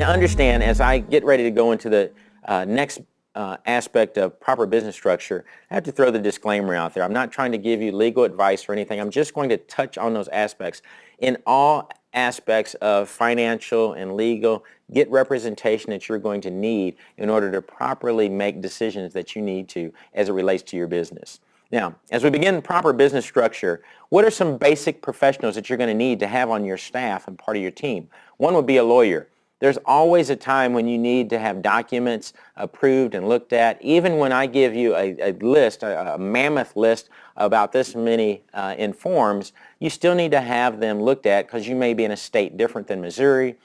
Now understand, as I get ready to go into the next aspect of proper business structure, I have to throw the disclaimer out there. I'm not trying to give you legal advice or anything. I'm just going to touch on those aspects. In all aspects of financial and legal, get representation that you're going to need in order to properly make decisions that you need to as it relates to your business. Now, as we begin proper business structure, what are some basic professionals that you're going to need to have on your staff and part of your team? One would be a lawyer. There's always a time when you need to have documents approved and looked at. Even when I give you a list, a mammoth list about this many in forms, you still need to have them looked at because you may be in a state different than Missouri.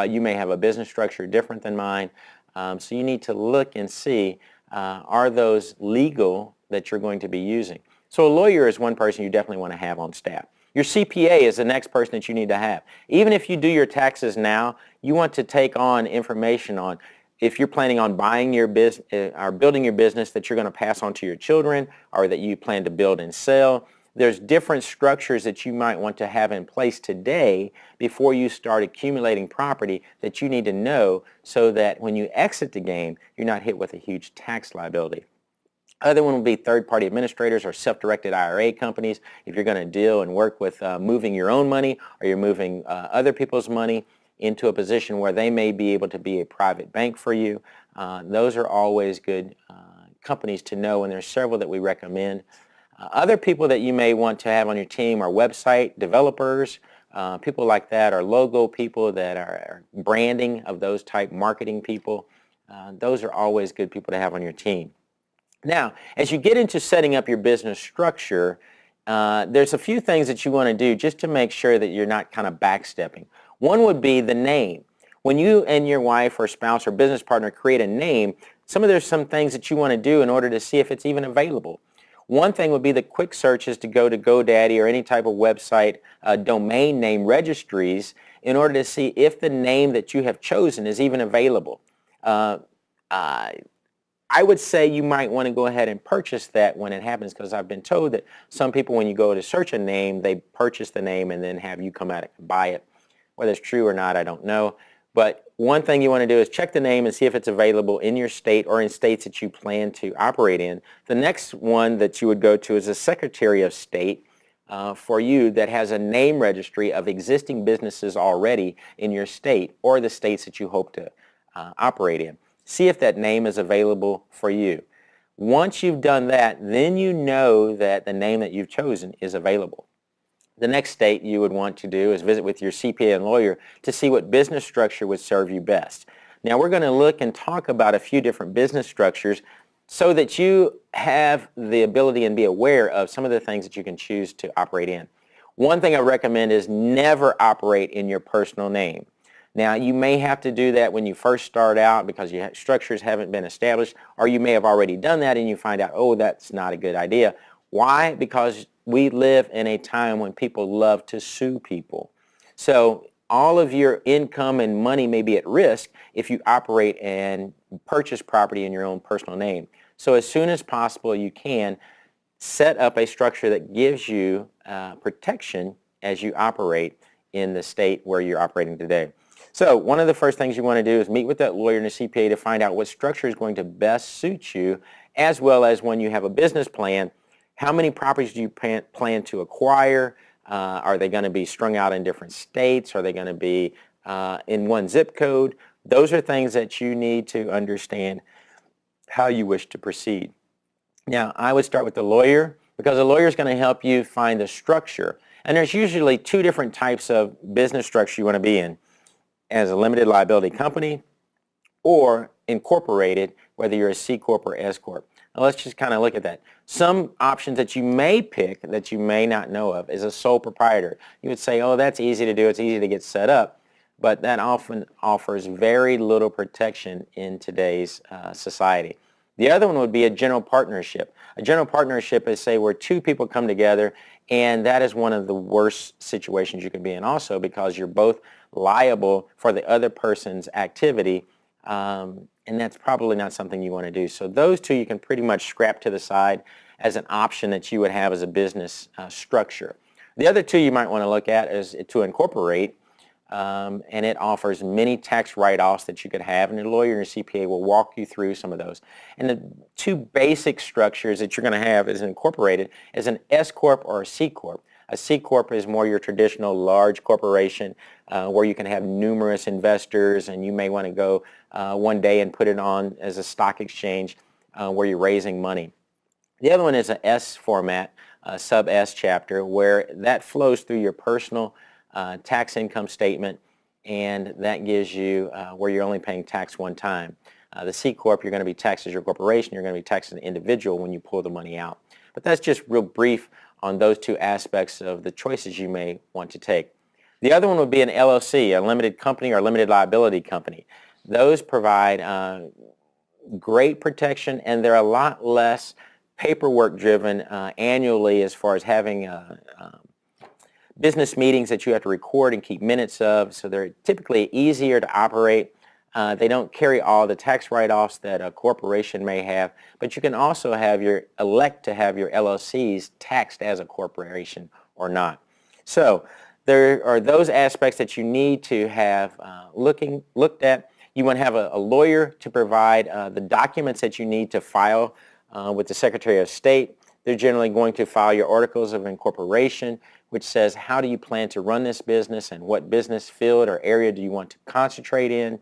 You may have a business structure different than mine. So you need to look and see, are those legal that you're going to be using? So a lawyer is one person you definitely want to have on staff. Your CPA is the next person that you need to have. Even if you do your taxes now, you want to take on information on if you're planning on buying your business or building your business that you're going to pass on to your children or that you plan to build and sell. There's different structures that you might want to have in place today before you start accumulating property that you need to know so that when you exit the game, you're not hit with a huge tax liability. Other one would be third-party administrators or self-directed IRA companies. If you're going to deal and work with moving your own money or you're moving other people's money into a position where they may be able to be a private bank for you, those are always good companies to know, and there's several that we recommend. Other people that you may want to have on your team are website developers, people like that, or logo people that are branding of those type marketing people. Those are always good people to have on your team. Now, as you get into setting up your business structure, there's a few things that you want to do just to make sure that you're not kind of backstepping. One would be the name. When you and your wife or spouse or business partner create a name, there's some things that you want to do in order to see if it's even available. One thing would be the quick search is to go to GoDaddy or any type of website domain name registries in order to see if the name that you have chosen is even available. I would say you might want to go ahead and purchase that when it happens, because I've been told that some people, when you go to search a name, they purchase the name and then have you come out and buy it. Whether it's true or not, I don't know. But one thing you want to do is check the name and see if it's available in your state or in states that you plan to operate in. The next one that you would go to is the Secretary of State for you that has a name registry of existing businesses already in your state or the states that you hope to operate in. See if that name is available for you. Once you've done that, then you know that the name that you've chosen is available. The next state you would want to do is visit with your CPA and lawyer to see what business structure would serve you best. Now we're going to look and talk about a few different business structures so that you have the ability and be aware of some of the things that you can choose to operate in. One thing I recommend is never operate in your personal name. Now, you may have to do that when you first start out because your structures haven't been established, or you may have already done that and you find out, oh, that's not a good idea. Why? Because we live in a time when people love to sue people. So all of your income and money may be at risk if you operate and purchase property in your own personal name. So as soon as possible, you can set up a structure that gives you protection as you operate in the state where you're operating today. So one of the first things you want to do is meet with that lawyer and a CPA to find out what structure is going to best suit you, as well as when you have a business plan, how many properties do you plan to acquire? Are they going to be strung out in different states? Are they going to be in one zip code? Those are things that you need to understand how you wish to proceed. Now, I would start with the lawyer because the lawyer is going to help you find the structure. And there's usually two different types of business structure you want to be in. As a limited liability company or incorporated, whether you're a C Corp or S Corp. Now let's just kind of look at that. Some options that you may pick that you may not know of is a sole proprietor. You would say, oh, that's easy to do, it's easy to get set up, but that often offers very little protection in today's society. The other one would be a general partnership. A general partnership is, say, where two people come together, and that is one of the worst situations you can be in also because you're both liable for the other person's activity, and that's probably not something you want to do. So those two you can pretty much scrap to the side as an option that you would have as a business structure. The other two you might want to look at is to incorporate. and it offers many tax write-offs that you could have, and a lawyer and a CPA will walk you through some of those. And the two basic structures that you're going to have as incorporated is an S Corp or a C Corp. A C Corp is more your traditional large corporation where you can have numerous investors, and you may want to go one day and put it on as a stock exchange where you're raising money. The other one is an S format, a sub S chapter, where that flows through your personal tax income statement, and that gives you where you're only paying tax one time. The C Corp, you're going to be taxed as your corporation, you're going to be taxed as an individual when you pull the money out. But that's just real brief on those two aspects of the choices you may want to take. The other one would be an LLC, a limited company or limited liability company. Those provide great protection, and they're a lot less paperwork driven annually as far as having business meetings that you have to record and keep minutes of, so they're typically easier to operate. They don't carry all the tax write-offs that a corporation may have, but you can also elect to have your LLCs taxed as a corporation or not. So there are those aspects that you need to have looked at. You want to have a lawyer to provide the documents that you need to file with the Secretary of State. They're generally going to file your articles of incorporation, which says how do you plan to run this business and what business field or area do you want to concentrate in.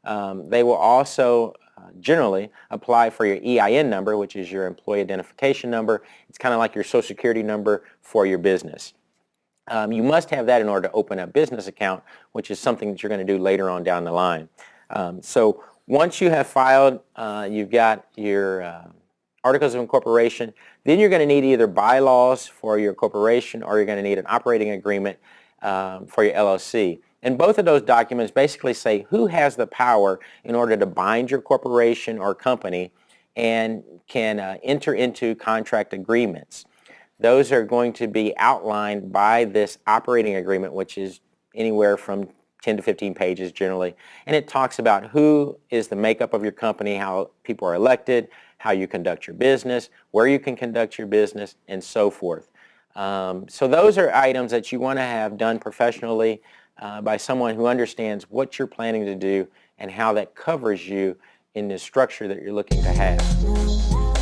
They will also generally apply for your EIN number, which is your employee identification number. It's kind of like your Social Security number for your business. You must have that in order to open a business account, which is something that you're going to do later on down the line. So once you have filed, you've got your articles of incorporation, then you're going to need either bylaws for your corporation or you're going to need an operating agreement for your LLC. And both of those documents basically say who has the power in order to bind your corporation or company and can enter into contract agreements. Those are going to be outlined by this operating agreement, which is anywhere from 10 to 15 pages generally. And it talks about who is the makeup of your company, how people are elected, how you conduct your business, where you can conduct your business, and so forth. So those are items that you want to have done professionally by someone who understands what you're planning to do and how that covers you in the structure that you're looking to have.